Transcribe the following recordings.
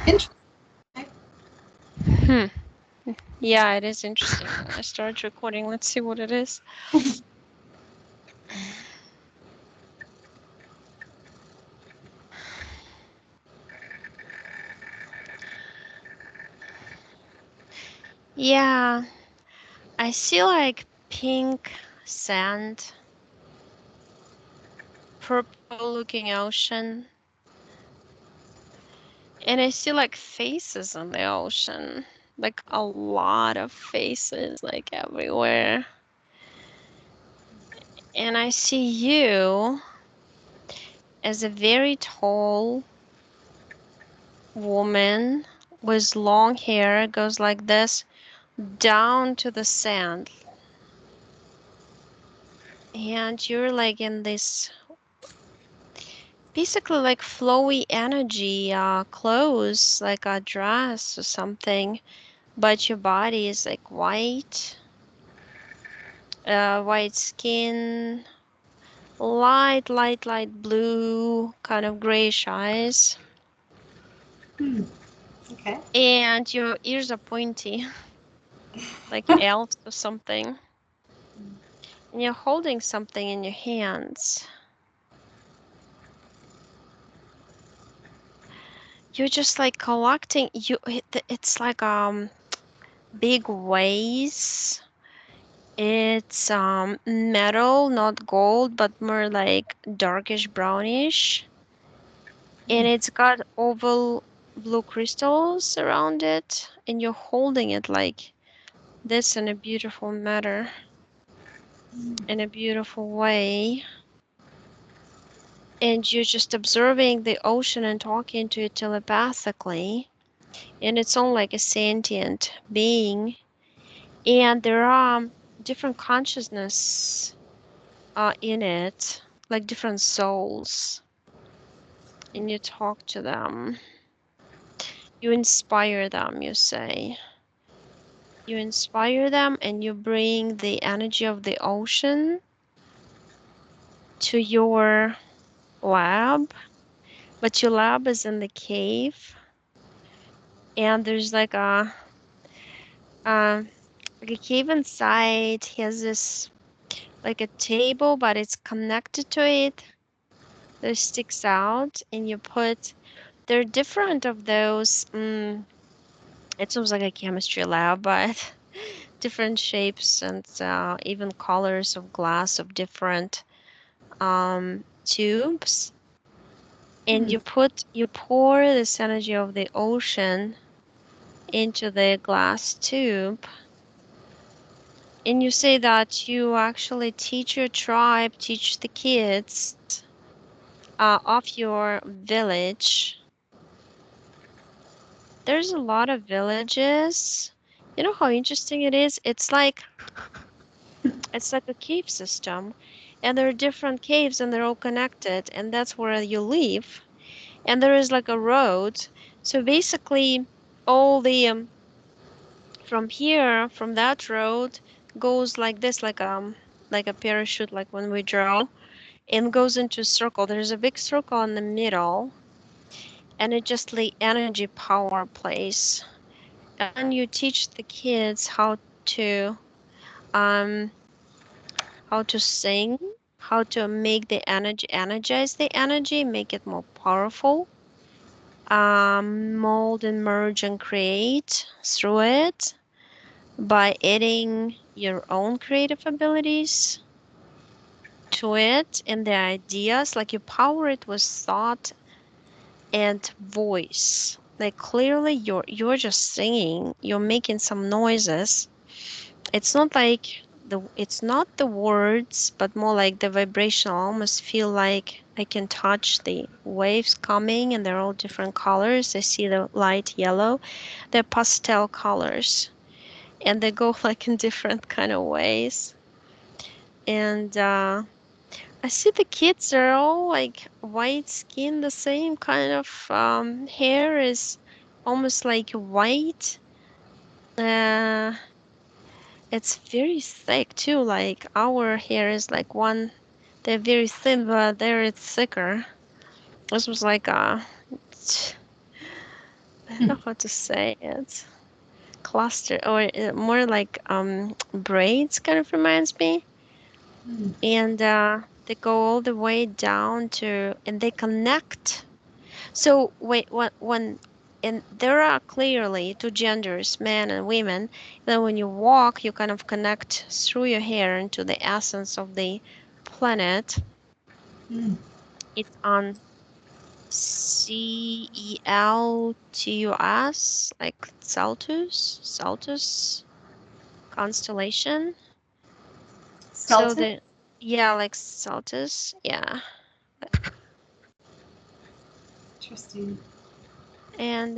Interesting. Hmm. Yeah, it is interesting. I started recording. Let's see what it is. Yeah, I see like pink sand, purple looking ocean, and I see like faces in the ocean, like a lot of faces, like everywhere. And I see you as a very tall woman with long hair, goes like this down to the sand. And you're like in this basically like flowy energy, clothes, like a dress or something, but your body is like white, white skin, light blue, kind of grayish eyes, Okay. and your ears are pointy, like elves or something, and you're holding something in your hands. You're just like collecting. It's like big vase. It's metal, not gold, but more like darkish brownish. And it's got oval blue crystals around it, and you're holding it like this in a beautiful manner, in a beautiful way. And you're just observing the ocean and talking to it telepathically. And it's all like a sentient being. And there are different consciousness in it, like different souls, and you talk to them. You inspire them, you say. You inspire them and you bring the energy of the ocean to your lab, but your lab is in the cave, and there's uh, like a cave inside has this like a table, but it's connected to it that sticks out, and you put there are different of those. It seems like a chemistry lab, but different shapes and even colors of glass of different tubes. And you pour this energy of the ocean into the glass tube. And you say that you actually teach your tribe, teach the kids of your village. There's a lot of villages. You know how interesting it is? It's like a cave system, and there are different caves and they're all connected, and that's where you live. And there is like a road. So basically all the from here, from that road goes like this, like a parachute, like when we draw, and goes into a circle. There's a big circle in the middle, and it just the energy power place. And you teach the kids to um how to sing, how to make the energy, energize the energy, make it more powerful, mold and merge and create through it by adding your own creative abilities to it and the ideas, like you power it with thought and voice. Like clearly you're just singing, you're making some noises. It's not like it's not the words, but more like the vibration. I almost feel like I can touch the waves coming, and they're all different colors. I see the light yellow. They're pastel colors, and they go like in different kind of ways. And I see the kids are all like white skin, the same kind of hair is almost like white. Uh, It's very thick too, like our hair is like one, they're very thin, but there it's thicker. This was like I don't know how to say it. Cluster or more like braids kind of reminds me. And they go all the way down to, and they connect. So wait, when and there are clearly two genders, men and women. Then when you walk, you kind of connect through your hair into the essence of the planet. It's on Celtus, like Celtus constellation. So Skeleton? the yeah, like Celtus, yeah. Interesting. And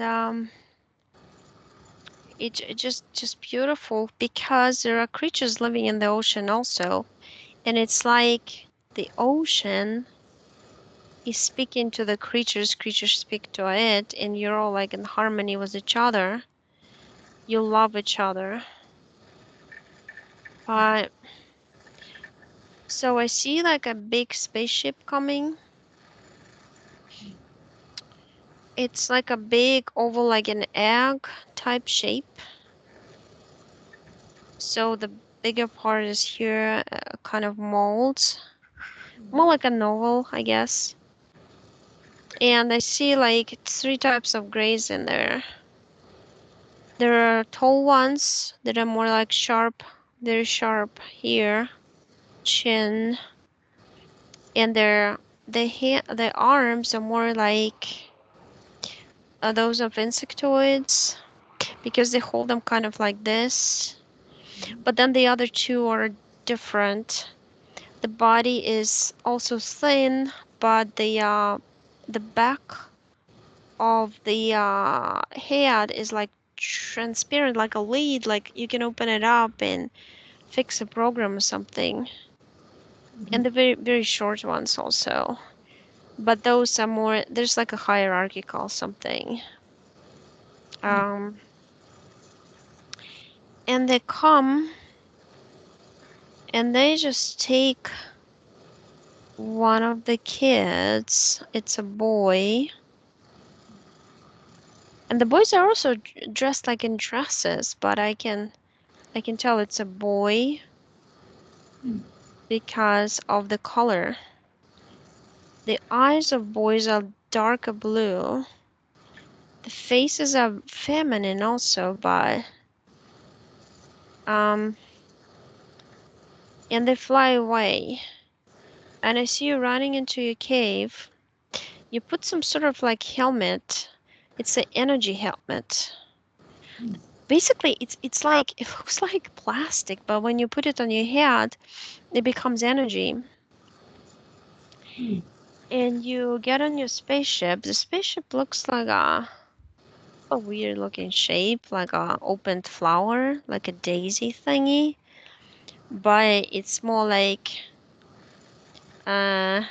it just beautiful because there are creatures living in the ocean also, and it's like the ocean is speaking to the creatures, creatures speak to it, and you're all like in harmony with each other. You love each other. But so I see like a big spaceship coming. It's like a big oval, like an egg type shape. So the bigger part is here, kind of molds, more like a novel, I guess. And I see like three types of grays in there. There are tall ones that are more like sharp, very sharp here, chin, and the arms are more like those of insectoids because they hold them kind of like this. But then the other two are different. The body is also thin, but the back of the head is like transparent, like a lid, like you can open it up and fix a program or something. And the very, very short ones also. But those are more, there's like a hierarchical something. Um, and they come and they just take one of the kids. It's a boy. And the boys are also dressed like in dresses, but I can tell it's a boy because of the color. The eyes of boys are darker blue. The faces are feminine also, but um and they fly away. And I see you running into your cave. You put some sort of like helmet. It's an energy helmet. Basically, it's like it looks like plastic, but when you put it on your head, it becomes energy. And you get on your spaceship. The spaceship looks like a weird looking shape, like a opened flower, like a daisy thingy. But it's more like yeah,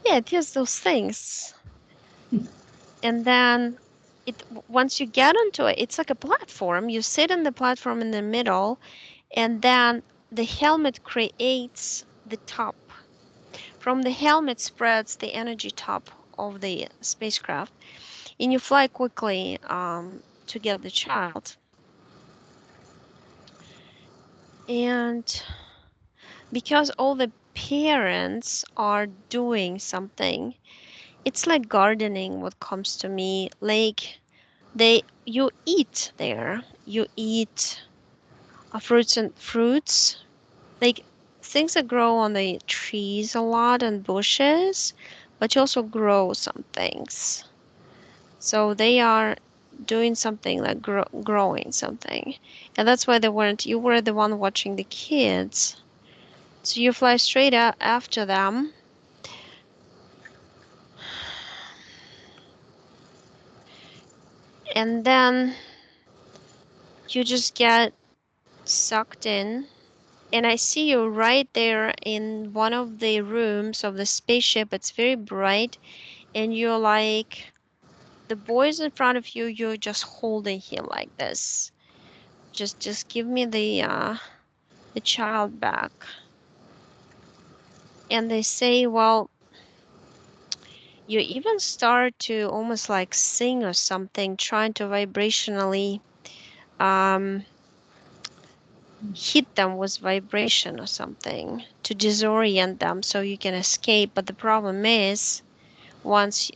it has those things. And then once you get onto it, it's like a platform. You sit on the platform in the middle, and then the helmet creates the top. From the helmet spreads the energy top of the spacecraft, and you fly quickly to get the child. And because all the parents are doing something, it's like gardening what comes to me. Like you eat there. You eat fruits, like things that grow on the trees a lot and bushes, but you also grow some things. So they are doing something like growing something. And that's why you were the one watching the kids. So you fly straight out after them. And then you just get sucked in. And I see you right there in one of the rooms of the spaceship. It's very bright. And you're like, the boy's in front of you. You're just holding him like this. Just give me the child back. And they say, well, you even start to almost like sing or something, trying to vibrationally um, hit them with vibration or something to disorient them so you can escape. But the problem is, once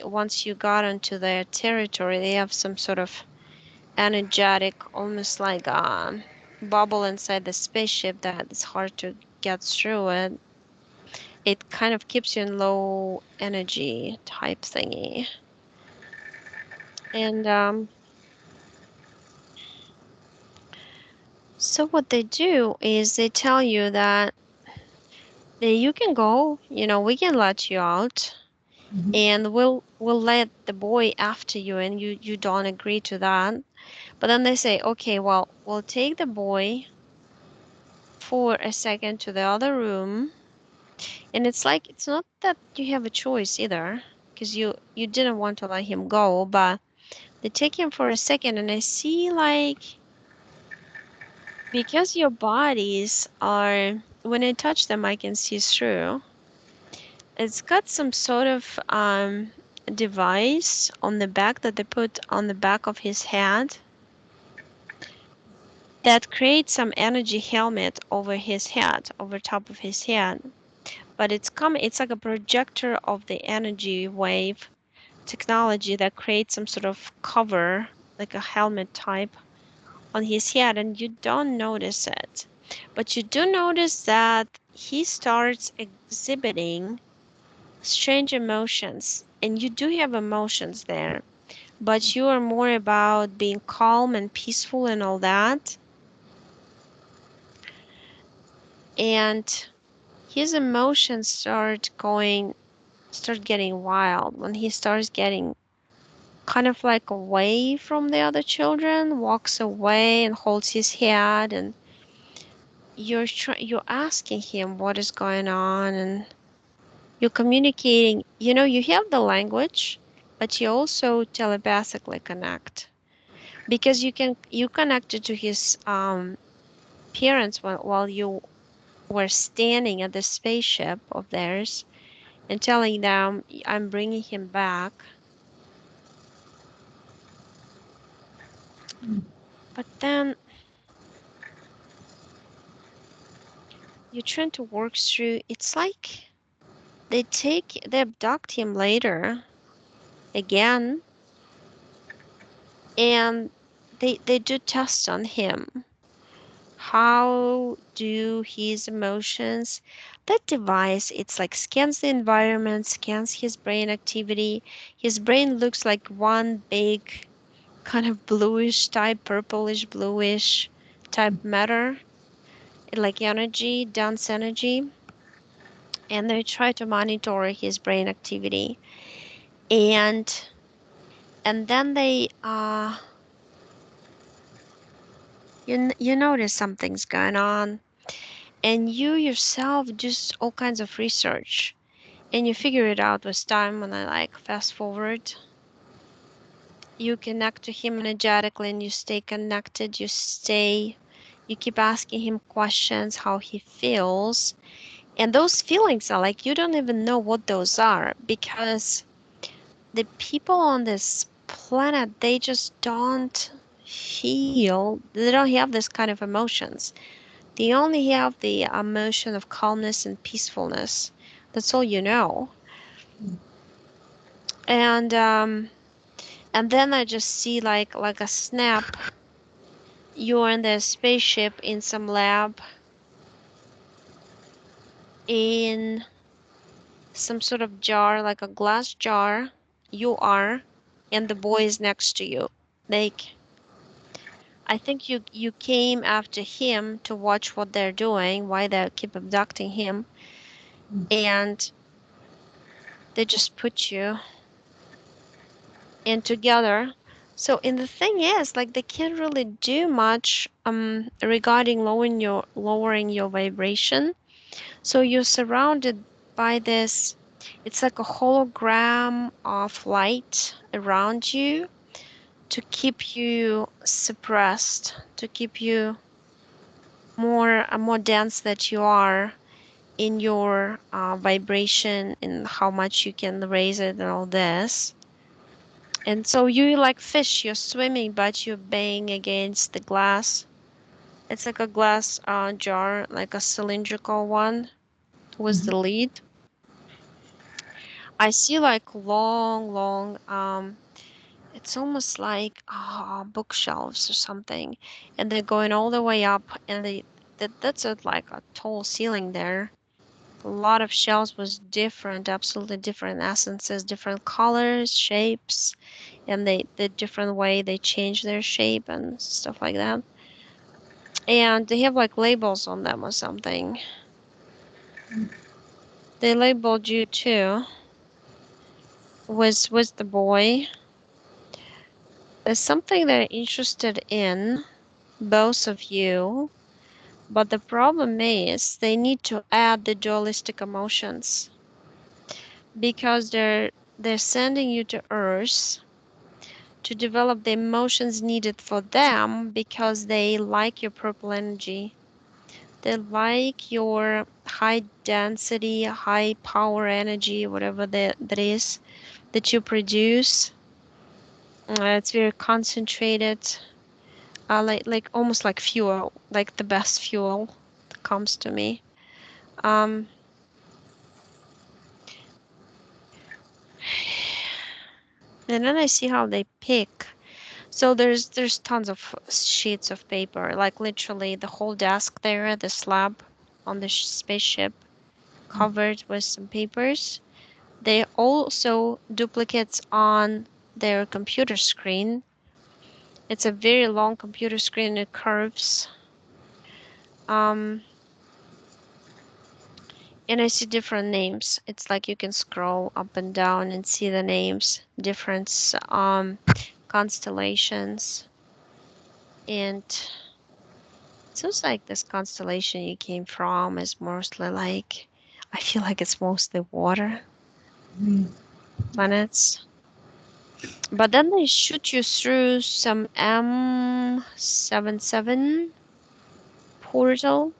you got into their territory, they have some sort of energetic, almost like bubble inside the spaceship that it's hard to get through it. It kind of keeps you in low energy type thingy. And so what they do is they tell you that you can go, we can let you out, Mhm. and we'll let the boy after you, and you don't agree to that. But then they say, okay, well, we'll take the boy for a second to the other room. And it's like it's not that you have a choice either, because you didn't want to let him go, but they take him for a second, and I see like because your bodies are, when I touch them, I can see through. It's got some sort of device on the back that they put on the back of his head that creates some energy helmet over his head, over top of his head. But it's like a projector of the energy wave technology that creates some sort of cover, like a helmet type, on his head, and you don't notice it. But you do notice that he starts exhibiting strange emotions, and you do have emotions there, but you are more about being calm and peaceful and all that. And his emotions start getting wild when he starts getting kind of like away from the other children, walks away and holds his head, and you're asking him what is going on, and you're communicating. You have the language, but you also telepathically connect because you connected to his parents while you were standing at the spaceship of theirs and telling them, I'm bringing him back. But then you're trying to work through, it's like they abduct him later again, and they do tests on him. How do his emotions, that device, it's like scans the environment, scans his brain activity. His brain looks like one big kind of bluish type, purplish bluish type matter, like energy, dense energy. And they try to monitor his brain activity. And then they you notice something's going on, and you yourself do all kinds of research, and you figure it out with time. When I like fast forward, you connect to him energetically, and you stay connected. You keep asking him questions, how he feels, and those feelings are like you don't even know what those are, because the people on this planet, they just don't feel, they don't have this kind of emotions. They only have the emotion of calmness and peacefulness. That's all you know. And then I just see like a snap. You're in the spaceship in some lab in some sort of jar, like a glass jar. You are, and the boy is next to you. Like, I think you came after him to watch what they're doing, why they keep abducting him, and they just put you in together. So, and the thing is, like, they can't really do much regarding lowering your vibration. So you're surrounded by this, it's like a hologram of light around you to keep you suppressed, to keep you more dense that you are. in your vibration and how much you can raise it and all this. And so you like fish, you're swimming, but you're banging against the glass. It's like a glass jar, like a cylindrical one with Mm-hmm. the lid. I see like long, it's almost like bookshelves or something, and they're going all the way up, and that's like a tall ceiling there. A lot of shells with different, absolutely different essences, different colors, shapes, and the different way they change their shape and stuff like that. And they have like labels on them or something. They labeled you too. Was the boy. There's something they're interested in, both of you, but the problem is they need to add the dualistic emotions because they're sending you to Earth to develop the emotions needed for them because they like your purple energy. They like your high density, high power energy, whatever that is that you produce. It's very concentrated, like almost like fuel, like the best fuel that comes to me. Um, and then I see how they pick. So there's tons of sheets of paper, like literally the whole desk there, the slab on the spaceship covered with some papers. They also duplicates on their computer screen. It's a very long computer screen. It curves. Um, and I see different names. It's like you can scroll up and down and see the names, different constellations. And it seems like this constellation you came from is mostly like, I feel like it's mostly water Mm-hmm. planets. But then they shoot you through some M77 portal.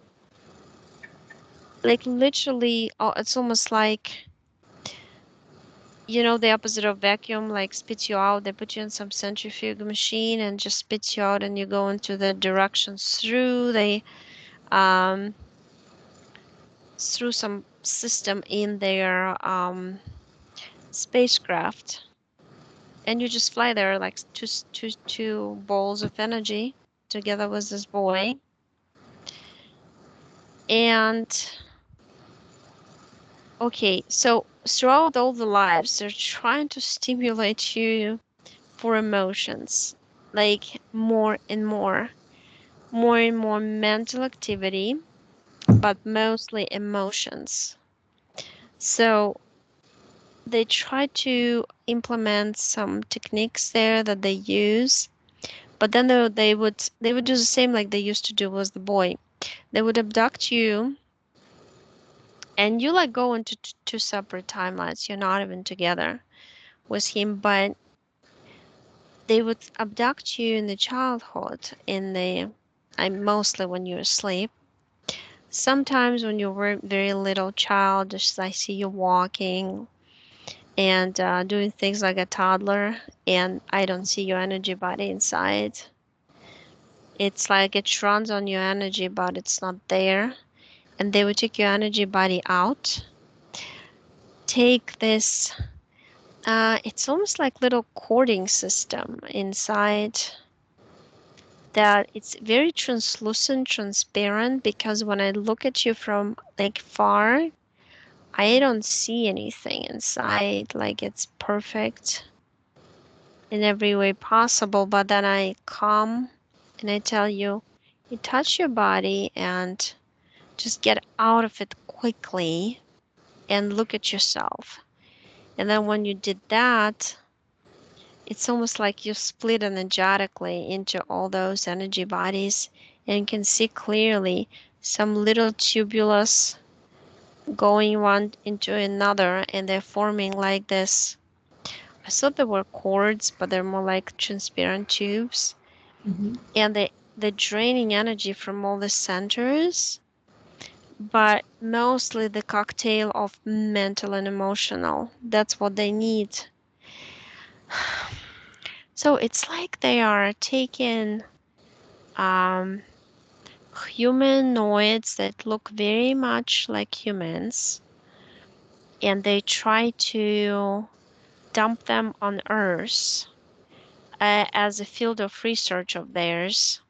Like literally, oh, it's almost like, the opposite of vacuum, like spits you out. They put you in some centrifuge machine and just spits you out, and you go into the directions um through some system in their spacecraft, and you just fly there like two balls of energy together with this boy. And okay, so throughout all the lives, they're trying to stimulate you for emotions, like more and more mental activity, but mostly emotions. So they try to implement some techniques there that they use, but then they would do the same like they used to do with the boy. They would abduct you, and you like go into two separate timelines. You're not even together with him, but they would abduct you in the childhood, mostly when you're asleep. Sometimes when you were very little child, just I see you walking and doing things like a toddler, and I don't see your energy body inside. It's like it runs on your energy, but it's not there. And they would take your energy body out, take this, it's almost like little cording system inside that it's very translucent, transparent, because when I look at you from like far, I don't see anything inside. Like it's perfect in every way possible. But then I come and I tell you, you touch your body and just get out of it quickly and look at yourself. And then when you did that, it's almost like you split energetically into all those energy bodies, and you can see clearly some little tubulus going one into another, and they're forming like this. I thought they were cords, but they're more like transparent tubes. Mm-hmm. And they're draining energy from all the centers, but mostly the cocktail of mental and emotional. That's what they need. So it's like they are taking um, humanoids that look very much like humans, and they try to dump them on Earth as a field of research of theirs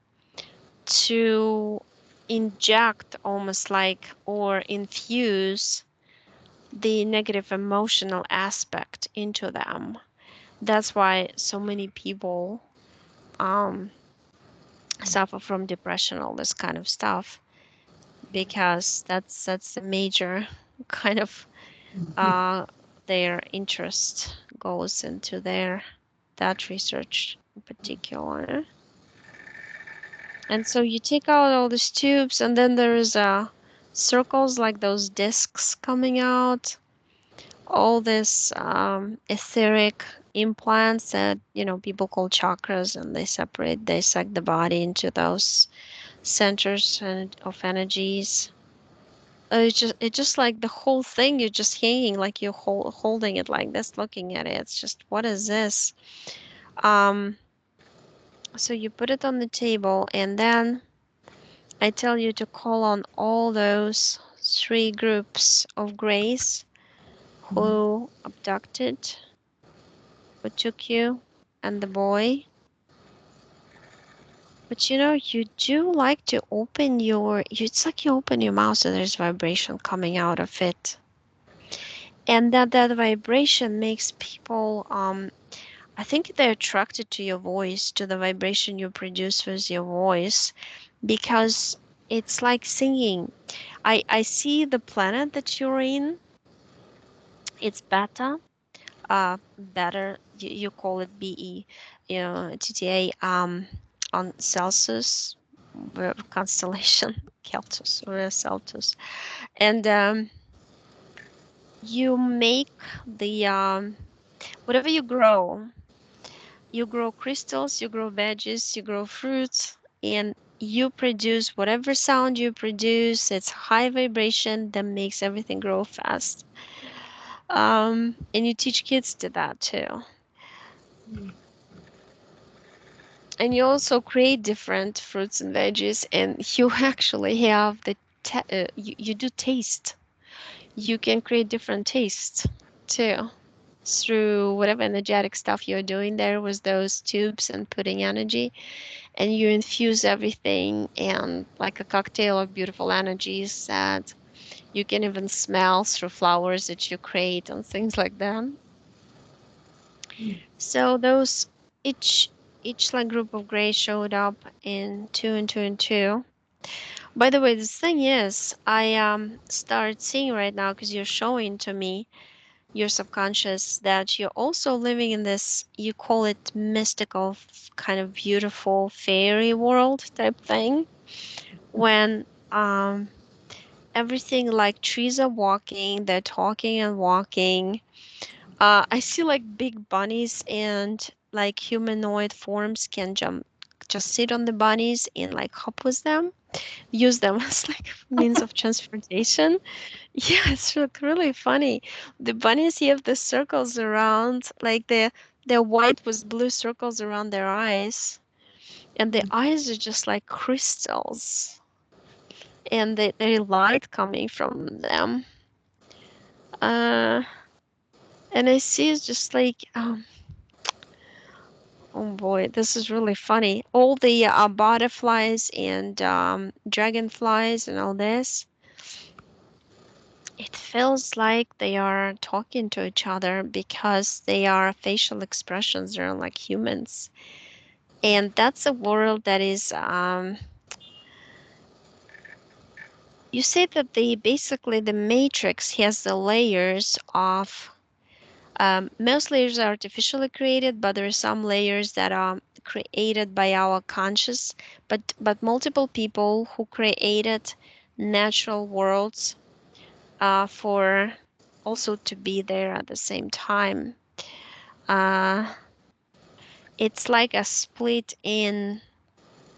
to inject almost like or infuse the negative emotional aspect into them. That's why so many people um, suffer from depression, all this kind of stuff, because that's a major kind of uh, their interest goes into that research in particular. And so you take out all these tubes, and then there's circles like those discs coming out, all this etheric implants that people call chakras, and they dissect the body into those centers of energies. It's just like the whole thing. You're just hanging like you're holding it like this, looking at it. It's just, what is this? Um, so you put it on the table, and then I tell you to call on all those three groups of grace who abducted, who took you, and the boy. But you do like to open it's like you open your mouth and there's vibration coming out of it. And that vibration makes people, I think they're attracted to your voice, to the vibration you produce with your voice, because it's like singing. I see the planet that you're in. It's Beta. Better, you call it BE, TTA, on Celsus, constellation, Celtus or Celtus. And you make the whatever you grow crystals, you grow veggies, you grow fruits, and you produce whatever sound you produce. It's high vibration that makes everything grow fast. And you teach kids to that too. And you also create different fruits and veggies, and you actually have you do taste. You can create different tastes too through whatever energetic stuff you're doing there with those tubes and putting energy, and you infuse everything and like a cocktail of beautiful energies that you can even smell through flowers that you create and things like that. So those each each like group of gray showed up in two and two and two. By the way, the thing is, I start seeing right now because you're showing to me your subconscious that you're also living in this, you call it mystical, kind of beautiful fairy world type thing, when everything like trees are walking, they're talking and walking. I see like big bunnies and like humanoid forms can just sit on the bunnies and like hop with them, use them as like means of transportation. Yeah, it's really funny. The bunnies have the circles around, like they're white with blue circles around their eyes, and the eyes are just like crystals, and they light coming from them. Uh, and I see it's just like, oh boy, this is really funny. All the butterflies and dragonflies and all this, it feels like they are talking to each other because they are facial expressions. They're like humans. And that's a world that is, you say that basically the matrix has the layers of, most layers are artificially created, but there are some layers that are created by our conscious, but multiple people who created natural worlds for also to be there at the same time. Uh, it's like a split in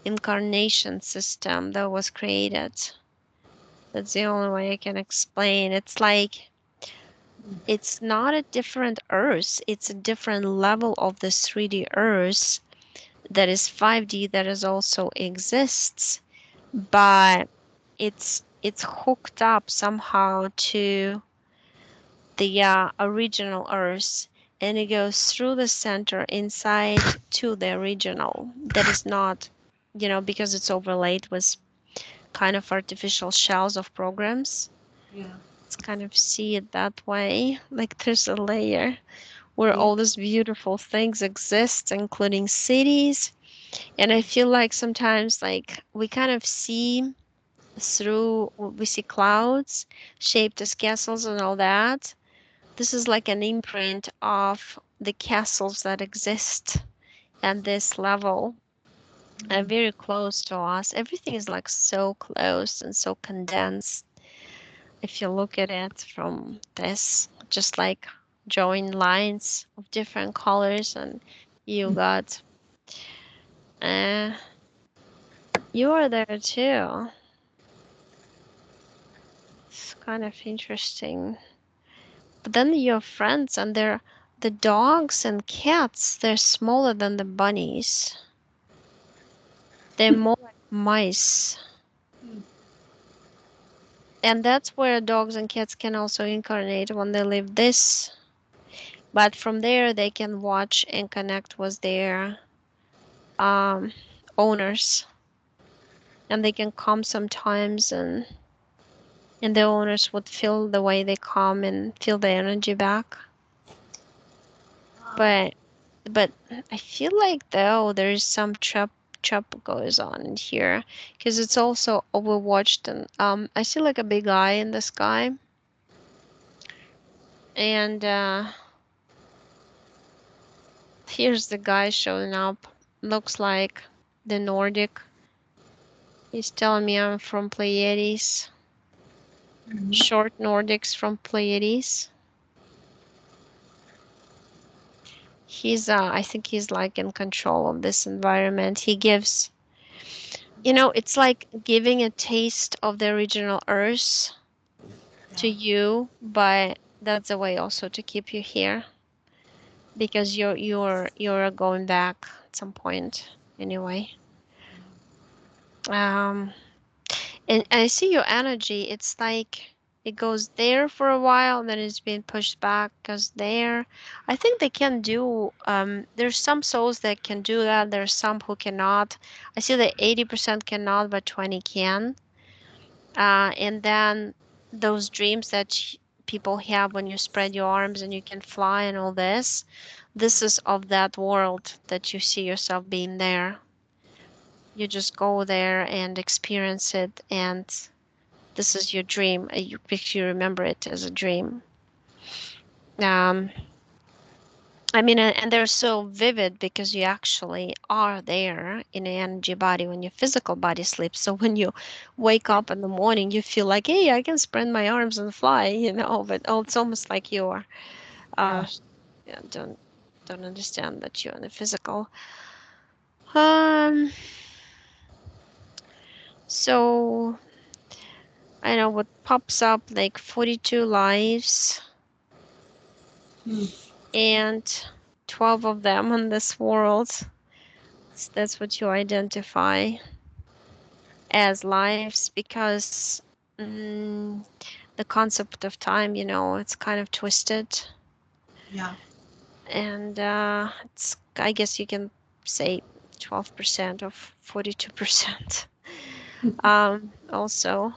incarnation system that was created. That's the only way I can explain. It's like it's not a different Earth. It's a different level of this 3D Earth that is 5D that is also exists, but it's hooked up somehow to the original Earth, and it goes through the center inside to the original. That is not, because it's overlaid with kind of artificial shells of programs. Yeah. It's kind of see it that way. Like there's a layer where Yeah. all these beautiful things exist, including cities. And I feel like sometimes like we kind of see through, we see clouds shaped as castles and all that. This is like an imprint of the castles that exist at this level and very close to us. Everything is like so close and so condensed. If you look at it from this, just like drawing lines of different colors, and you got, uh, you are there too. It's kind of interesting. But then you have friends, and the dogs and cats, they're smaller than the bunnies. They're more like mice. And that's where dogs and cats can also incarnate when they live this. But from there, they can watch and connect with their um, owners. And they can come sometimes, and the owners would feel the way they come and feel the energy back. But but I feel like though there's some trap goes on in here because it's also overwatched, and I see like a big eye in the sky, and here's the guy showing up. Looks like the Nordic. He's telling me I'm from Pleiades. Short Nordics from Pleiades. He's I think he's like in control of this environment. He gives, it's like giving a taste of the original Earth to you, but that's a way also to keep you here because you're going back at some point anyway. Um, and I see your energy. It's like it goes there for a while, and then it's being pushed back, goes there. I think they can do. There's some souls that can do that. There's some who cannot. I see that 80% cannot, but 20 can. And then those dreams that people have when you spread your arms and you can fly and all this. This is of that world that you see yourself being there. You just go there and experience it, and this is your dream. If you remember it as a dream. Um, I mean, and they're so vivid because you actually are there in an energy body when your physical body sleeps. So when you wake up in the morning, you feel like, hey, I can spread my arms and fly, but it's almost like you're, Yeah. yeah, don't understand that you're in the physical. Um, so I know what pops up like 42 lives and 12 of them in this world. So that's what you identify as lives because the concept of time, it's kind of twisted. Yeah. And it's, I guess you can say 12% of 42%. Also.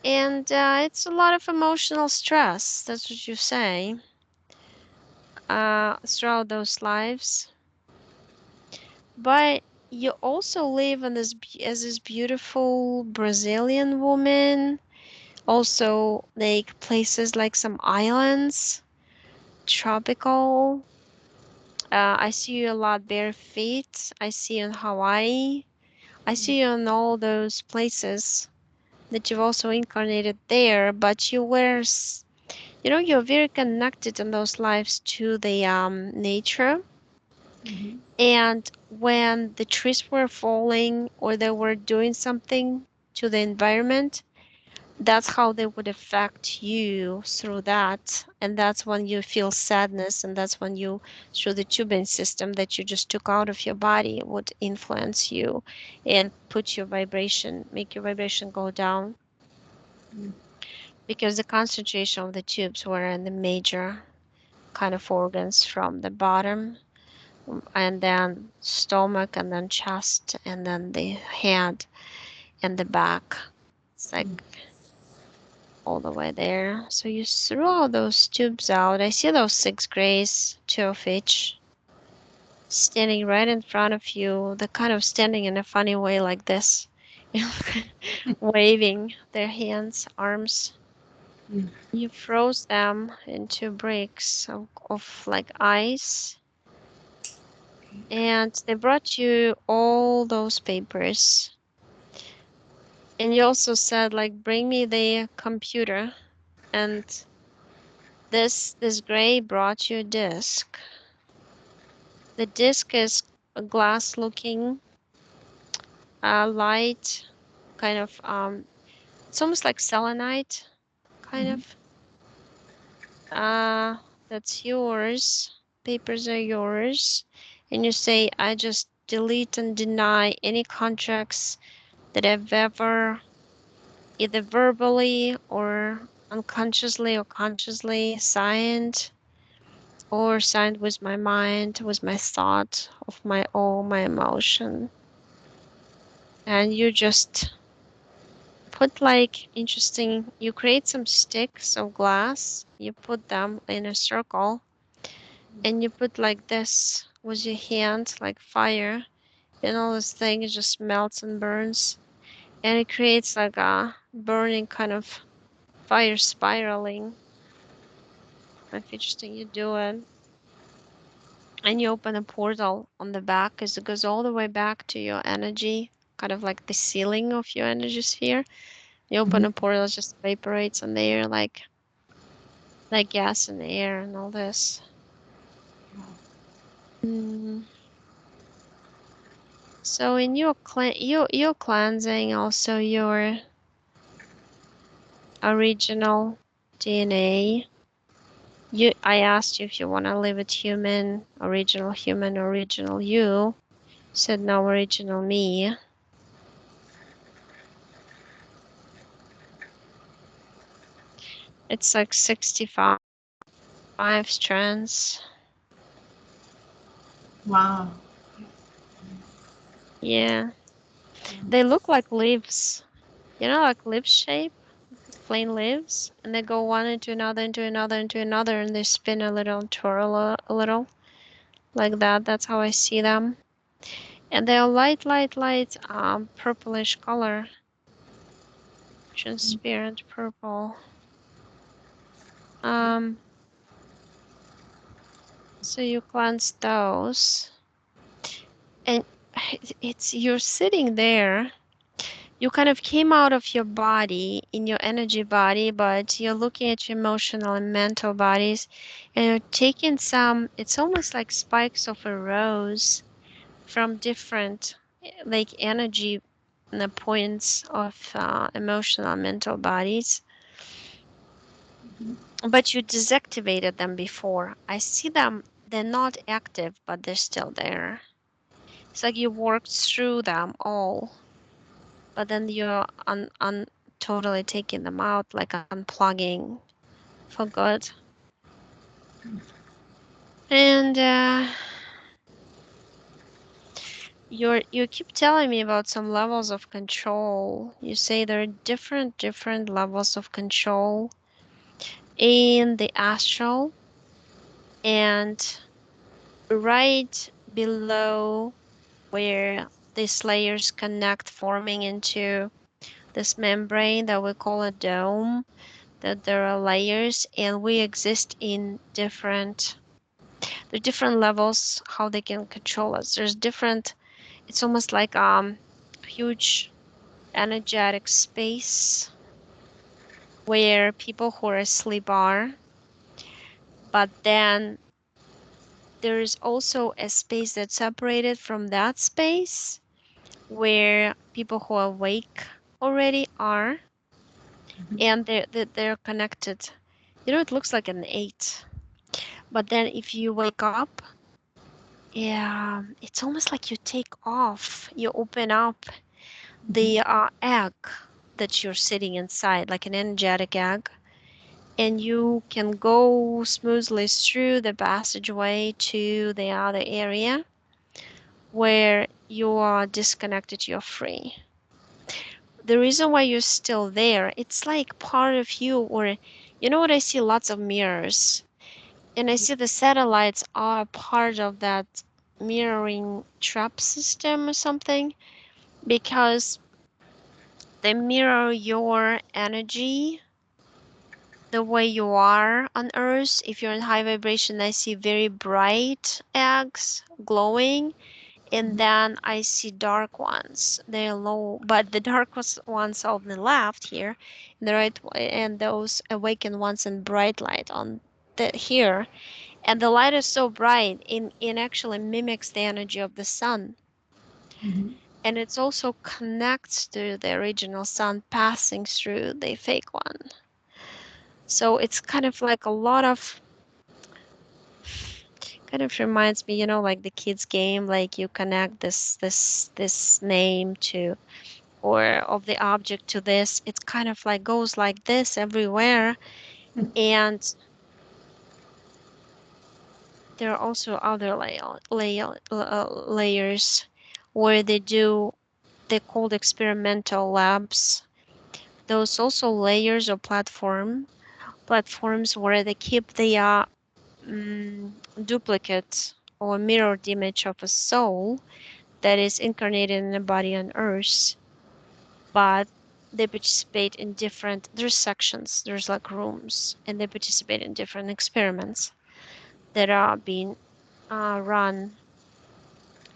And it's a lot of emotional stress. That's what you say. Throughout those lives. But you also live in this as this beautiful Brazilian woman. Also, like places like some islands, tropical. I see you a lot bare feet. I see you in Hawaii. I see you in all those places that you've also incarnated there. But you're very connected in those lives to the nature. And when the trees were falling or they were doing something to the environment, that's how they would affect you through that. And that's when you feel sadness, and that's when you, through the tubing system that you just took out of your body, would influence you and put your vibration, make your vibration go down. Because the concentration of the tubes were in the major kind of organs from the bottom, and then stomach, and then chest, and then the head and the back. It's like all the way there. So you threw all those tubes out. I see those 6 grays, 2 of each, standing right in front of you. They're kind of standing in a funny way like this, waving their hands, arms. You froze them into bricks of like ice. And they brought you all those papers. And you also said, like, bring me the computer. And this gray brought you a disc. The disc is a glass looking light, kind of it's almost like selenite, kind of. That's yours. Papers are yours. And you say, I just delete and deny any contracts that I've ever either verbally or unconsciously or consciously signed, or signed with my mind, with my thought, of my all my emotion. And you just put like interesting, you create some sticks of glass, you put them in a circle, and you put like this with your hand, like fire, and all this thing just melts and burns, and it creates like a burning kind of fire spiraling. If interesting, you do it, and you open a portal on the back, because it goes all the way back to your energy, kind of like the ceiling of your energy sphere. You open a portal, it just evaporates in the air, like gas in the air and all this. Mm. So in your you're cleansing also your original DNA. I asked you if you want to live it human, original you. You said no, original me. It's like 65 strands. Wow. Yeah. They look like leaves. You know, like leaf shape, plain leaves, and they go one into another, into another, into another, and they spin a little, twirl a little, like that. That's how I see them. And they're light, purplish color, transparent purple. Um, so you cleanse those, and it's you're sitting there. You kind of came out of your body in your energy body, but you're looking at your emotional and mental bodies, and you're taking some, it's almost like spikes of a rose from different like energy points of emotional and mental bodies. But you deactivated them before. I see them, they're not active, but they're still there. It's like you worked through them all, but then you're totally taking them out, like unplugging for good. And you keep telling me about some levels of control. You say there are different levels of control in the astral, and right below where these layers connect, forming into this membrane that we call a dome, that there are layers, and we exist in different levels how they can control us. There's different, it's almost like huge energetic space where people who are asleep are, but then there is also a space that's separated from that space where people who are awake already are, Mhm. and they're connected. It looks like an eight. But then if you wake up, yeah, it's almost like you take off, you open up Mhm. the egg that you're sitting inside, like an energetic egg, and you can go smoothly through the passageway to the other area where you are disconnected, you're free. The reason why you're still there, it's like part of you, or you know what? I see lots of mirrors, and I see the satellites are part of that mirroring trap system or something, because they mirror your energy the way you are on Earth. If you're in high vibration, I see very bright eggs glowing, and then I see dark ones. They're low, but the dark ones on the left here, and the right, and those awakened ones in bright light on the here. And the light is so bright, it actually mimics the energy of the sun. Mhm. And it's also connects to the original sun passing through the fake one. So it's kind of like a lot of, kind of reminds me, like the kids game, like you connect this name to, or of the object to this. It's kind of like goes like this everywhere. And there are also other layers where they called experimental labs. Those also layers or platforms where they keep the duplicate or mirrored image of a soul that is incarnated in a body on Earth, but they participate in different, there's sections, there's like rooms, and they participate in different experiments that are being run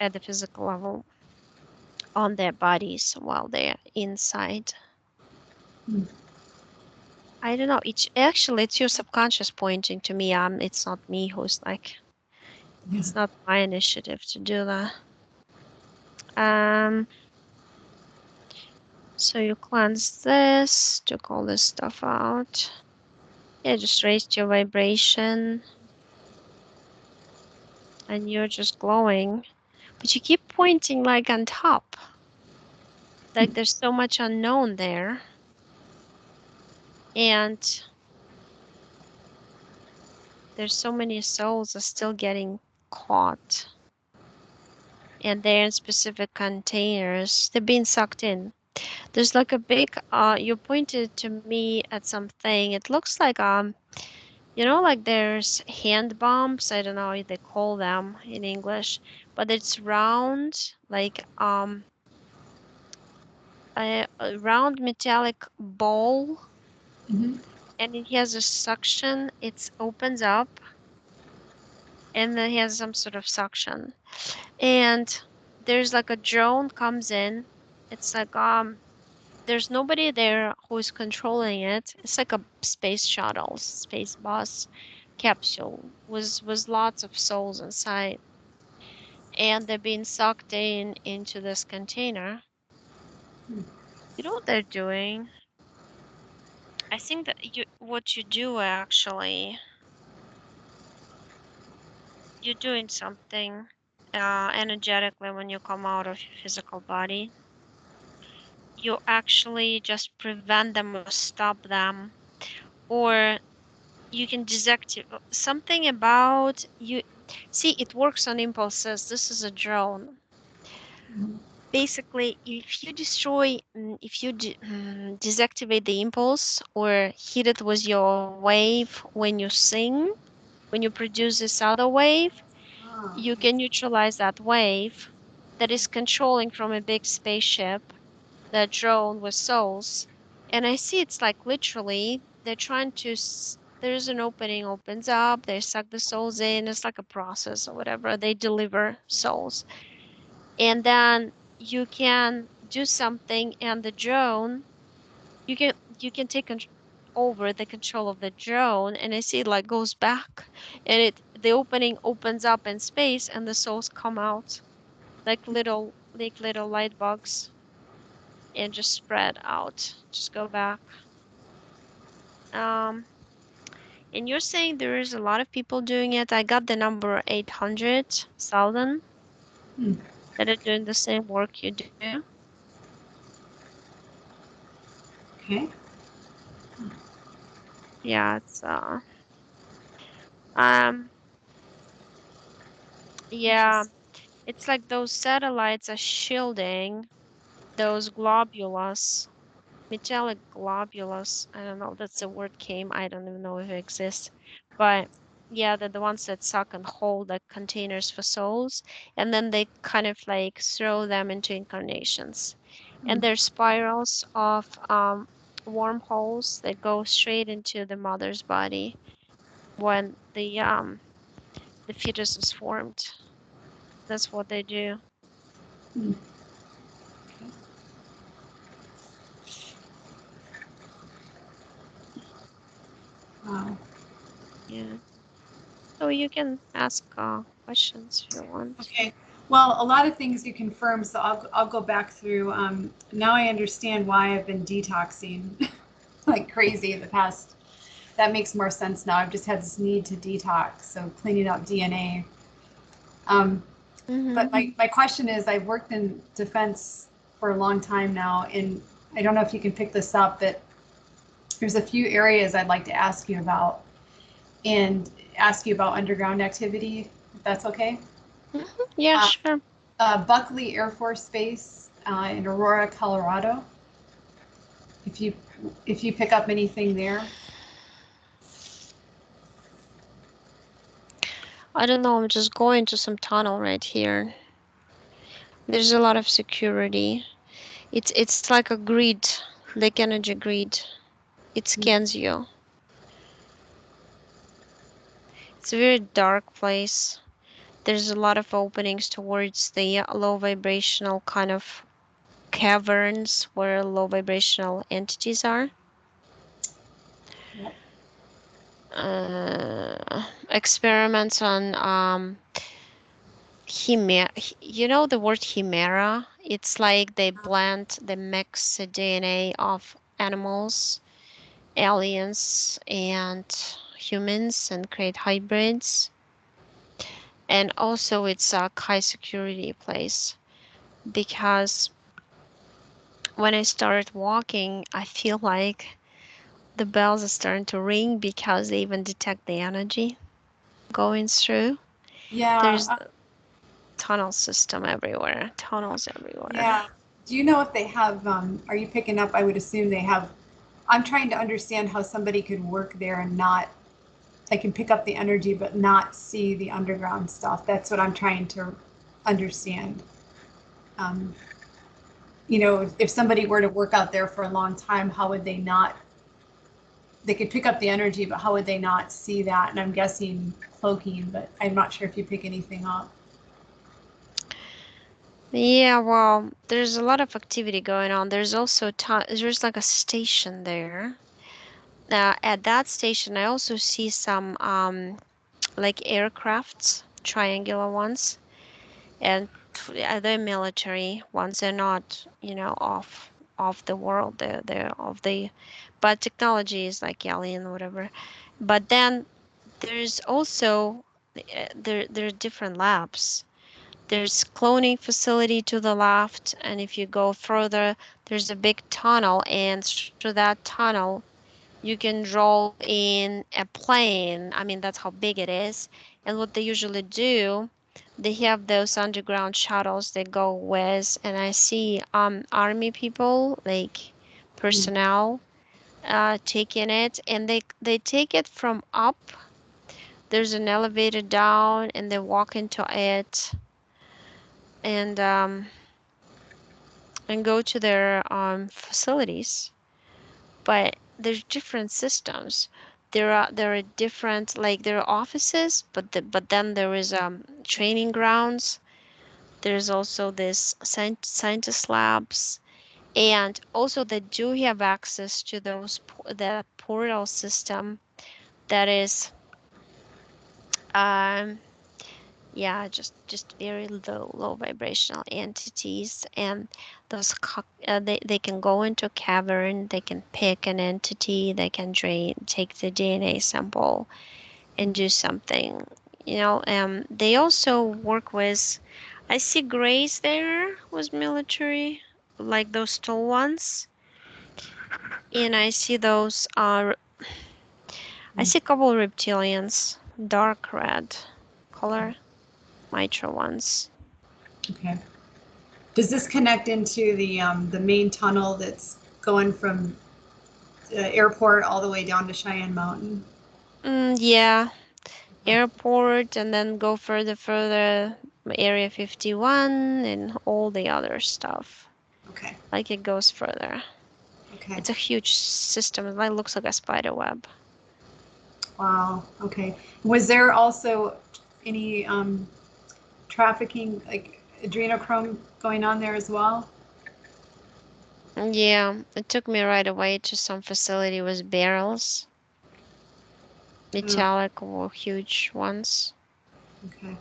at the physical level on their bodies while they're inside. Mhm. I don't know. It's your subconscious pointing to me. It's not me who's like, Yeah. it's not my initiative to do that. Um, so you cleanse this, took all this stuff out. Yeah, just raised your vibration, and you're just glowing. But you keep pointing like on top. Like there's so much unknown there. And there's so many souls are still getting caught. And they're in specific containers. They're being sucked in. There's like a big you pointed to me at something. It looks like like there's hand bombs. I don't know what they call them in English, but it's round, like a round metallic ball, Mhm. and it has a suction. It opens up, and then it has some sort of suction. And there's like a drone comes in. It's like there's nobody there who's controlling it. It's like a space shuttle, space bus capsule with lots of souls inside, and they're being sucked into this container. You know what they're doing? I think that what you do actually, you're doing something energetically when you come out of your physical body. You actually just prevent them or stop them, or you can deactivate something about you. See, it works on impulses. This is a drone. Mhm. Basically, if you deactivate the impulse or hit it with your wave when you sing, when you produce this other wave, Ah, you can neutralize that wave that is controlling from a big spaceship, that drone with souls. And I see it's like literally they're trying to, there's an opening, opens up, they suck the souls in. It's like a process or whatever. They deliver souls. And then you can do something, and the drone, you can take over the control of the drone, and I see it like goes back, and the opening opens up in space, and the souls come out like little light bugs, and just spread out. Just go back. Um, and you're saying there is a lot of people doing it. I got the number 800,000 Hmm. that are doing the same work you do. Okay. Yeah, um yeah, Interesting. it's like those satellites are shielding those globules, metallic globules. I don't know, that's the word came. I don't even know if it exists. But yeah, they're the ones that suck and hold the containers for souls, and then they kind of like throw them into incarnations. Hmm. And there's spirals of wormholes that go straight into the mother's body when the fetus is formed. That's what they do. Hmm. Wow. Yeah. So you can ask questions if you want. Okay. Well, a lot of things you confirm, so I'll go back through. Now I understand why I've been detoxing like crazy in the past. That makes more sense now. I've just had this need to detox, so cleaning up DNA. Um, Mm-hmm. but my question is, I've worked in defense for a long time now, and I don't know if you can pick this up, but there's a few areas I'd like to ask you about and ask you about underground activity, if that's okay. Mm-hmm. Yeah, Uh, sure. Buckley Air Force Base in Aurora, Colorado. If you if you pick up anything there. I don't know. I'm just going to some tunnel right here. There's a lot of security. It's like a grid, like energy grid. It scans you. It's a very dark place. There's a lot of openings towards the low vibrational kind of caverns where low vibrational entities are. Yep. Experiments on chimera. You know the word chimera? It's like they mix the DNA of animals, aliens, and humans and create hybrids. And also, it's a high security place because when I started walking, I feel like the bells are starting to ring because they even detect the energy going through. Yeah. There's tunnel system everywhere, tunnels everywhere. Yeah. Do you know if they have? Are you picking up? I would assume they have. I'm trying to understand how somebody could work there and not. They can pick up the energy, but not see the underground stuff. That's what I'm trying to understand. Um, if somebody were to work out there for a long time, how would they not? They could pick up the energy, but how would they not see that? And I'm guessing cloaking, but I'm not sure if you pick anything up. Yeah, well, there's a lot of activity going on. There's also there's like a station there. At that station, I also see some like aircrafts, triangular ones, and they're military ones. They're not, off the world. They're of the, but technology is like alien, whatever. But then there's also there are different labs. There's cloning facility to the left, and if you go further, there's a big tunnel, and through that tunnel, you can roll in a plane. I mean, that's how big it is. And what they usually do, they have those underground shuttles they go with, and I see army people, like Mm. personnel, taking it, and they take it from up. There's an elevator down, and they walk into it, and go to their facilities. But there's different systems. There are different, like there are offices, but then there is training grounds. There's also this scientist labs, and also they do have access to that portal system that is um Yeah, just very low vibrational entities, and those they can go into a cavern, they can pick an entity, they can take the DNA sample and do something. They also work with. I see Grace there was military, like those tall ones, and I see those. I see a couple of reptilians, dark red color, mitra ones. Okay. Does this connect into the main tunnel that's going from the airport all the way down to Cheyenne Mountain? Yeah, airport, and then go further, Area 51 and all the other stuff. Okay. Like it goes further. Okay. It's a huge system. It like looks like a spider web. Wow. Okay. Was there also any trafficking, like adrenochrome going on there as well? Yeah, it took me right away to some facility with barrels, Oh, metallic or huge ones. okay.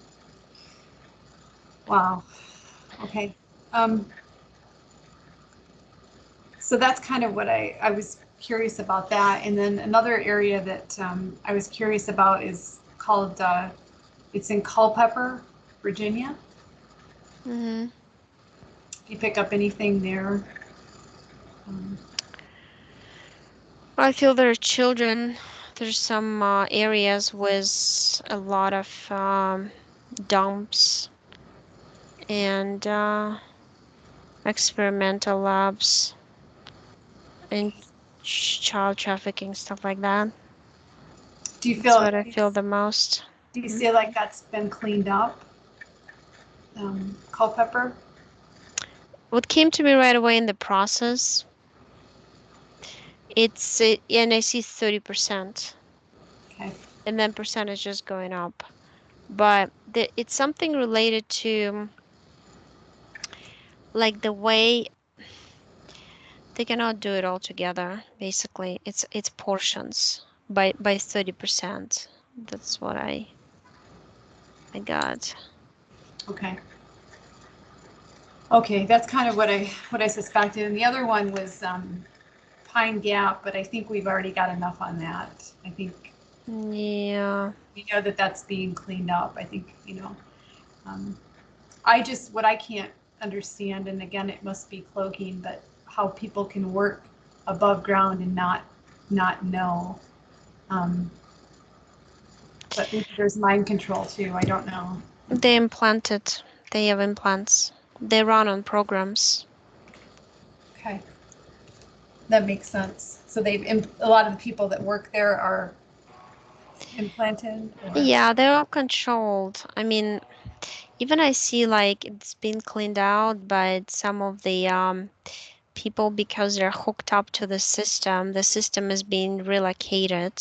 Wow. Okay. Um, so that's kind of what I was curious about that. And then another area that I was curious about is called, it's in Culpeper, Virginia. Hmm. Do you pick up anything there? Um, I feel there are children. There's some areas with a lot of dumps and experimental labs and child trafficking, stuff like that. do you That's feel, what I feel the most. do you Mhm. feel like that's been cleaned up? Culpeper? What came to me right away in the process, and I see 30%, Okay. and then percentage is going up. But it's something related to like the way they cannot do it all together. Basically, it's portions by 30%. That's what I got. Okay. Okay, that's kind of what I suspected. And the other one was Pine Gap, but I think we've already got enough on that. I think Yeah. we know that that's being cleaned up. I think, um, I just, what I can't understand, and again, it must be cloaking, but how people can work above ground and not know. Um, but maybe there's mind control too. I don't know. They implanted. They have implants. They run on programs. Okay, that makes sense. So a lot of the people that work there are implanted or Yeah, they're all controlled. I mean, even I see like it's been cleaned out, but some of the people, because they're hooked up to the system is being relocated,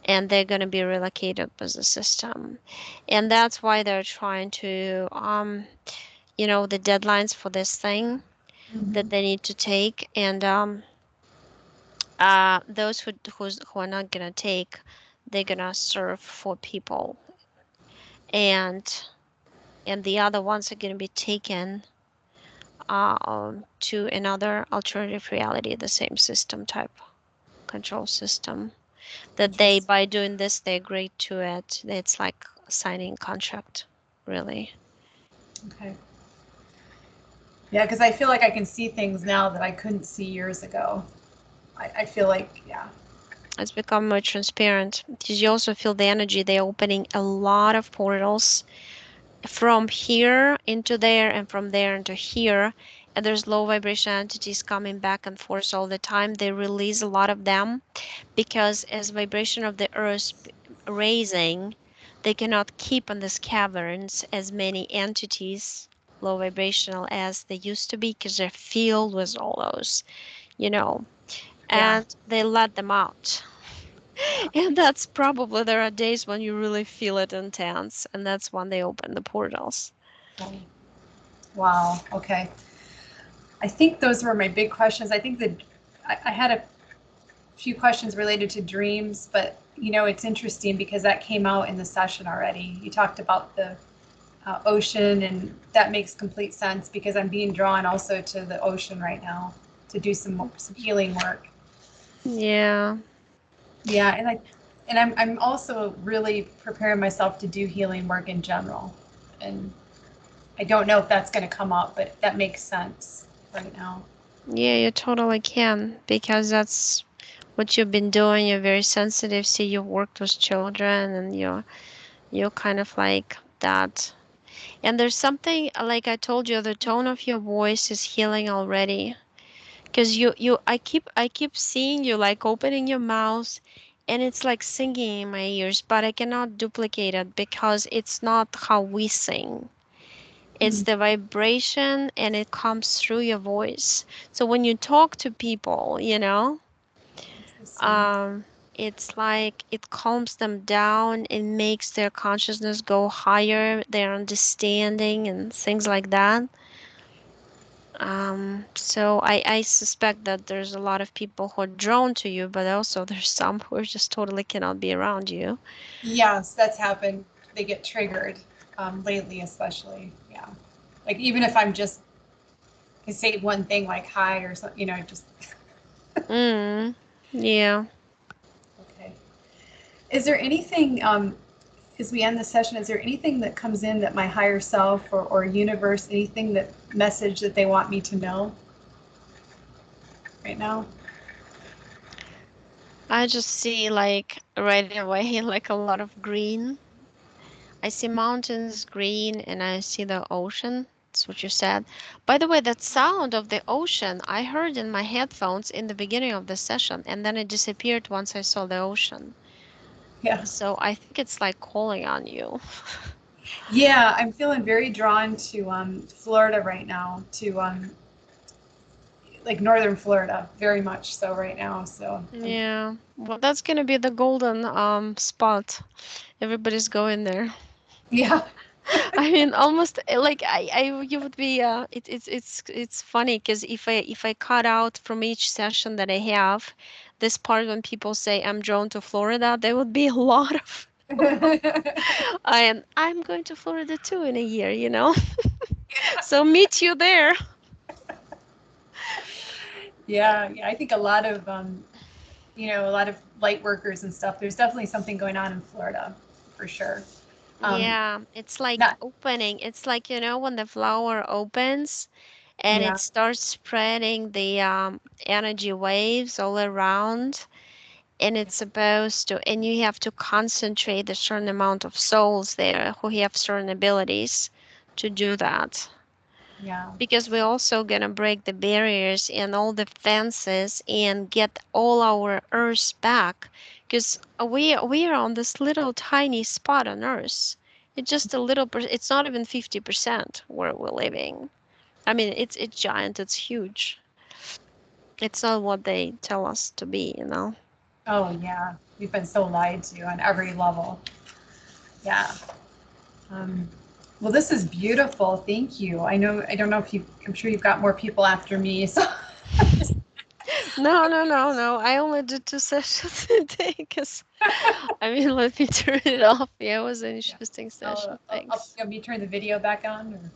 and they're going to be relocated with the system. And that's why they're trying to the deadlines for this thing that Mhm. they need to take, and those who are not gonna take, they're gonna serve for people, and the other ones are gonna be taken to another alternative reality, the same system type control system that they, Interesting. by doing this, they agree to it. It's like signing contract, really. Okay. Yeah, because I feel like I can see things now that I couldn't see years ago. I feel like, yeah. It's become more transparent because you also feel the energy. They're opening a lot of portals from here into there and from there into here, and there's low vibration entities coming back and forth all the time. They release a lot of them because as vibration of the earth raising, they cannot keep in these caverns as many entities low vibrational as they used to be because they're filled with all those, you know Yeah. and they let them out. Yeah. And that's probably, there are days when you really feel it intense, and that's when they open the portals. Oh, wow. Okay. I think those were my big questions. I think that I had a few questions related to dreams, but it's interesting because that came out in the session already. You talked about the ocean, and that makes complete sense because I'm being drawn also to the ocean right now to do some healing work. Yeah. Yeah, and I'm also really preparing myself to do healing work in general. And I don't know if that's going to come up, but that makes sense right now. Yeah, you totally can because that's what you've been doing. You're very sensitive. See, you've worked with children and you're kind of like that. And there's something like I told you, the tone of your voice is healing already. Because I keep seeing you like opening your mouth and it's like singing in my ears, but I cannot duplicate it because it's not how we sing. It's Mhm. the vibration and it comes through your voice. So when you talk to people, That's so sweet. um, it's like it calms them down, it makes their consciousness go higher, their understanding and things like that. So I suspect that there's a lot of people who are drawn to you, but also there's some who are just totally cannot be around you. Yes, that's happened. They get triggered lately, especially. Yeah. Like even if I'm just I say one thing like hi or something, just Mm, yeah. okay. Is there anything, as we end the session, is there anything that comes in that my higher self or universe, anything that message that they want me to know right now? I just see like right away like a lot of green. I see mountains green and I see the ocean. That's what you said. By the way, that sound of the ocean I heard in my headphones in the beginning of the session and then it disappeared once I saw the ocean. Yeah. So I think it's like calling on you. Yeah, I'm feeling very drawn to Florida right now, to like northern Florida, very much so right now. So Yeah. Well, that's gonna be the golden spot. Everybody's going there. yeah. I mean, almost like you would be it's funny because if I cut out from each session that I have this part when people say I'm drawn to Florida, there would be a lot of and I'm going to Florida too in a year. So meet you there. Yeah, yeah. I think a lot of a lot of light workers and stuff. There's definitely something going on in Florida, for sure. Um, Yeah, it's like not opening. It's like, when the flower opens and it yeah, starts spreading the energy waves all around, and it's supposed to, and you have to concentrate a certain amount of souls there who have certain abilities to do that. yeah, Because we're also gonna break the barriers and all the fences and get all our Earth back. Because we are on this little tiny spot on Earth. It's just a little. It's not even 50% where we're living. I mean, it's giant. It's huge. It's not what they tell us to be. oh yeah. We've been so lied to on every level. Yeah. Um, well, this is beautiful. Thank you. I don't know if you. I'm sure you've got more people after me. So No, no, no, no. I only did 2 sessions a day because I mean, let me turn it off. Yeah, it was an yeah. interesting session. I'll Thanks. let me turn the video back on. Or?